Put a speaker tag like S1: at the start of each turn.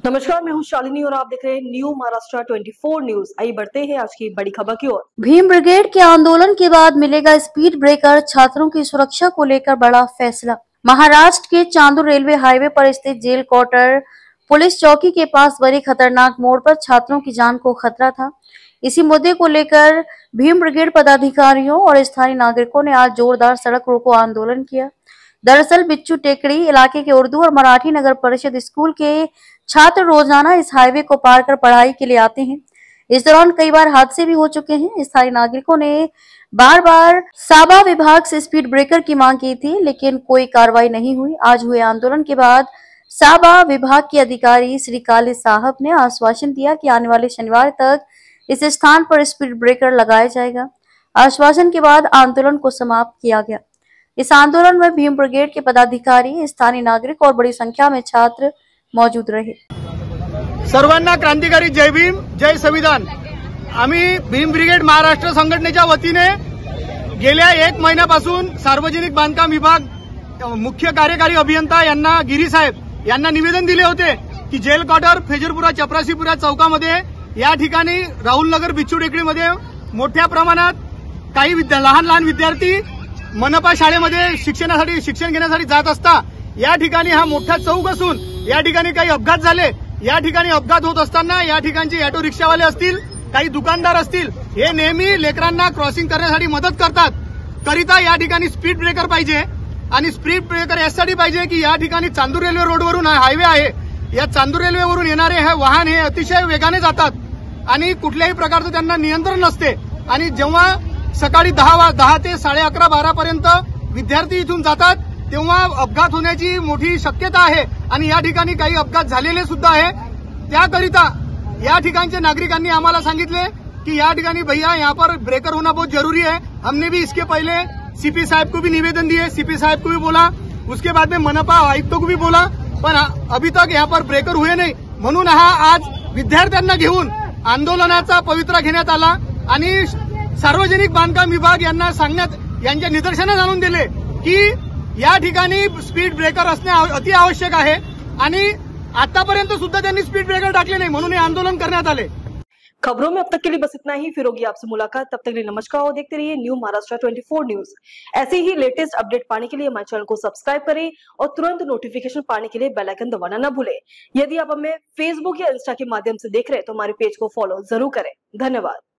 S1: नमस्कार, मैं हूं शालिनी और आप देख रहे हैं न्यू महाराष्ट्र 24 न्यूज। आइए बढ़ते हैं आज की बड़ी खबर की ओर।
S2: भीम ब्रिगेड के आंदोलन के बाद मिलेगा स्पीड ब्रेकर, छात्रों की सुरक्षा को लेकर बड़ा फैसला। महाराष्ट्र के चांदूर रेलवे हाईवे पर स्थित जेल क्वार्टर पुलिस चौकी के पास बने खतरनाक मोड़ पर छात्रों की जान को खतरा था। इसी मुद्दे को लेकर भीम ब्रिगेड पदाधिकारियों और स्थानीय नागरिकों ने आज जोरदार सड़क रोको आंदोलन किया। दरअसल बिच्छू टेकड़ी इलाके के उर्दू और मराठी नगर परिषद स्कूल के छात्र रोजाना इस हाईवे को पार कर पढ़ाई के लिए आते हैं। इस दौरान कई बार हादसे भी हो चुके हैं। स्थानीय नागरिकों ने बार बार साबा विभाग से स्पीड ब्रेकर की मांग की थी, लेकिन कोई कार्रवाई नहीं हुई। आज हुए आंदोलन के बाद साबा विभाग के अधिकारी श्री काले साहब ने आश्वासन दिया कि आने वाले शनिवार तक इस स्थान पर स्पीड ब्रेकर लगाया जाएगा। आश्वासन के बाद आंदोलन को समाप्त किया गया। इस आंदोलन में भीम ब्रिगेड के पदाधिकारी, स्थानीय नागरिक और बड़ी संख्या में छात्र मौजूद रहे।
S3: सर्वांना क्रांतिकारी जय भीम, जय संविधान। आम्ही भीम ब्रिगेड महाराष्ट्र संघटनेच्या वतीने गेल्या 1 महिन्यापासून सार्वजनिक बांधकाम विभाग मुख्य कार्यकारी अभियंता यांना गिरी साहेब यांना निवेदन दिले होते की जेल क्वार्टर फेजरपुरा चपराशीपुरा चौकामध्ये या ठिकाणी राहुल नगर बिच्छू टेकडीमध्ये मोठ्या प्रमाणात काही लहान लहान विद्यार्थी मनपा शाळेमध्ये शिक्षण घेण्यासाठी जात असता या ठिकाणी हा मोठा चौक असून या ठिकाणी काही अपघात झाले। या ठिकाणी अपघात होत असताना या ठिकाणचे ऑटो रिक्षावाले असतील, काही दुकानदार असतील, हे नेहमी लेकरांना क्रॉसिंग करण्यासाठी मदत करतात। करिता या ठिकाणी स्पीड ब्रेकर पाहिजे आणि स्पीड ब्रेकर यासाठी पाहिजे की या ठिकाणी चांदूर रेल्वे रोडवरून हायवे आहे। या चांदूर रेल्वेवरून येणारे हे वाहन हे अतिशय वेगाने जातात आणि कुठल्याही प्रकारचं त्यांना नियंत्रण नसते आणि जेव्हा सकाळी 10 ते 11:30 12 पर्यंत विद्यार्थी इथून जातात तेव्हा अपघात होण्याची मोठी शक्यता आहे आणि या ठिकाणी काही अपघात झालेले सुद्धा आहे। त्याकरिता या ठिकाणच्या नागरिकांनी आम्हाला सांगितले कि या ठिकाणी भैया यहाँ पर ब्रेकर होना बहुत जरूरी है। हमने भी इसके पहले सीपी साहब को भी निवेदन दिए, सीपी साहब को भी बोला, उसके बाद में मनपा आयुक्तों को भी बोला, पण अभी तक यहाँ पर ब्रेकर हुए नहीं। म्हणून हा आज विद्यार्थ्यांना घेऊन आंदोलनाचा पवित्रा घेण्यात आला आणि सार्वजनिक बांधकाम विभाग यांना यांच्या निदर्शनास आणून दिले की या ठिकाणी स्पीड ब्रेकर असणे अति आवश्यक आहे आणि आतापर्यंत सुद्धा त्यांनी स्पीड ब्रेकर टाकले नहीं, म्हणून हे आंदोलन करण्यात आले।
S1: खबरों में अब तक के लिए बस इतना ही। फिर होगी आपसे मुलाकात, तब तक के लिए नमस्कार और देखते रहिए न्यू महाराष्ट्र 24 न्यूज। ऐसे ही लेटेस्ट अपडेट पाने के लिए हमारे चैनल को सब्सक्राइब करें और तुरंत नोटिफिकेशन पाने के लिए बेल आइकन दबाना न भूलें। यदि आप हमें फेसबुक या इंस्टा के माध्यम से देख रहे हैं तो हमारे पेज को फॉलो जरूर करें। धन्यवाद।